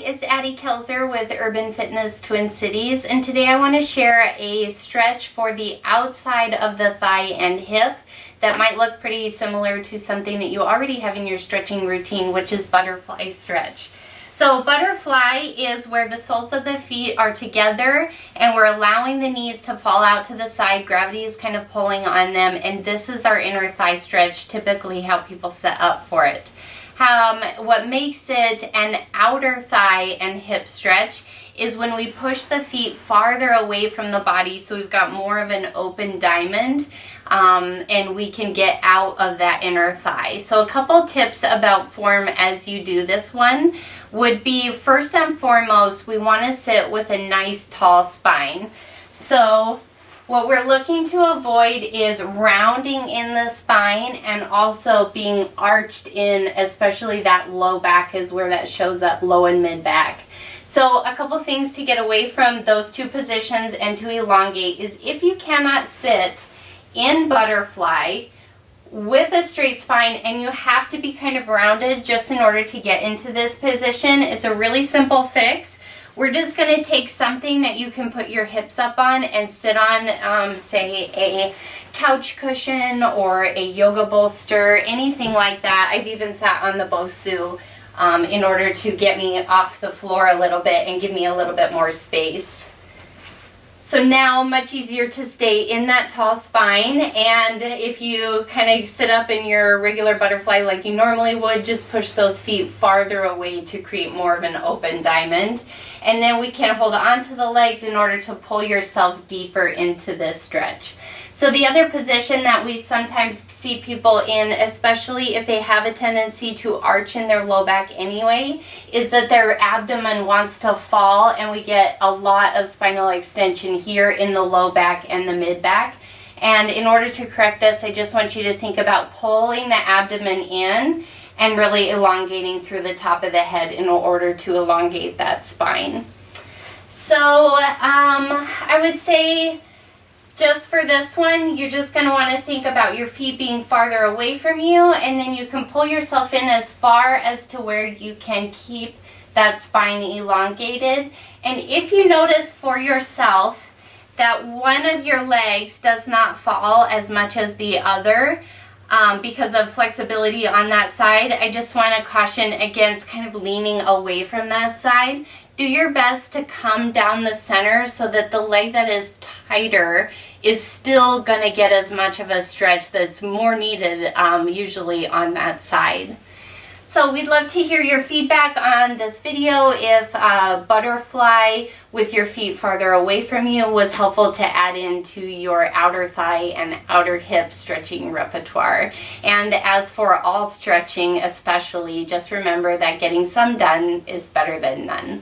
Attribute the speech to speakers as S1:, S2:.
S1: it's Addie Kelzer with Urban Fitness Twin Cities, and today I want to share a stretch for the outside of the thigh and hip that might look pretty similar to something that you already have in your stretching routine, which is butterfly stretch. So butterfly is where the soles of the feet are together and we're allowing the knees to fall out to the side. Gravity is kind of pulling on them, and this is our inner thigh stretch, typically how people set up for it. What makes it an outer thigh and hip stretch is when we push the feet farther away from the body, so we've got more of an open diamond, and we can get out of that inner thigh. So a couple tips about form as you do this one would be, first and foremost, we want to sit with a nice tall spine. So what we're looking to avoid is rounding in the spine and also being arched in, especially that low back is where that shows up, low and mid back. So a couple things to get away from those two positions and to elongate is, if you cannot sit in butterfly with a straight spine and you have to be kind of rounded just in order to get into this position, it's a really simple fix. We're just going to take something that you can put your hips up on and sit on, say a couch cushion or a yoga bolster, anything like that. I've even sat on the Bosu in order to get me off the floor a little bit and give me a little bit more space. So now, much easier to stay in that tall spine, and if you kind of sit up in your regular butterfly like you normally would, just push those feet farther away to create more of an open diamond. And then we can hold on to the legs in order to pull yourself deeper into this stretch. So the other position that we sometimes see people in, especially if they have a tendency to arch in their low back anyway, is that their abdomen wants to fall, and we get a lot of spinal extension here in the low back and the mid back. And in order to correct this, I just want you to think about pulling the abdomen in and really elongating through the top of the head in order to elongate that spine. So I would say, just for this one, you're just going to want to think about your feet being farther away from you, and then you can pull yourself in as far as to where you can keep that spine elongated. And if you notice for yourself that one of your legs does not fall as much as the other because of flexibility on that side, I just want to caution against kind of leaning away from that side. Do your best to come down the center so that the leg that is tighter is still going to get as much of a stretch that's more needed usually on that side. So we'd love to hear your feedback on this video. If butterfly with your feet farther away from you was helpful to add into your outer thigh and outer hip stretching repertoire. And as for all stretching especially, just remember that getting some done is better than none.